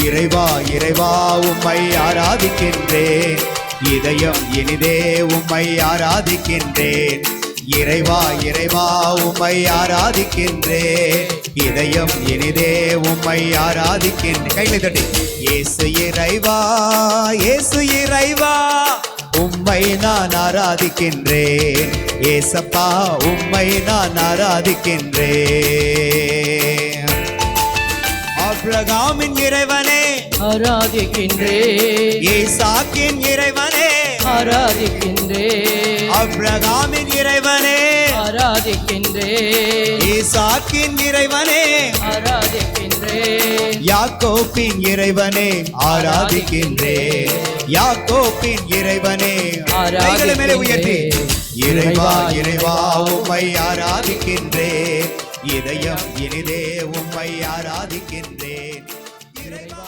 இறைவா இறைவா உம்மை ஆராதிக்கின்றேன், இதயம் இனிதே உம்மை ஆராதிக்கின்றேன். இறைவா இறைவா உம்மை ஆராதிக்கின்றேன், இதயம் இனிதே உம்மை ஆராதிக்கின்றேன். கைகளை தட்டி இயேசு இறைவா இயேசு இறைவா உம்மை நான் ஆராதிக்கின்றேன், ஏசப்பா உம்மை நான் ஆராதிக்கின்றேன். ஆபிரகாமின் இறைவனே ஆராதிக்கின்றேன், ஈசாக்கின் இறைவனே ஆராதிக்கின்றேன், ஆபிரகாமின் இறைவனே ஆராதிக்கின்றேன், ஈசாக்கின் இறைவனே ஆராதிக்கின்றேன், யாக்கோபின் இறைவனே ஆராதிக்கின்றேன், யாக்கோபின் இறைவனே. கைகளை மேலே உயர்த்தி இறைவா இறைவா உம்மை ஆராதிக்கின்றேன், இதயம் இனிதே உம்மை ஆராதிக்கின்றேன். இறைவா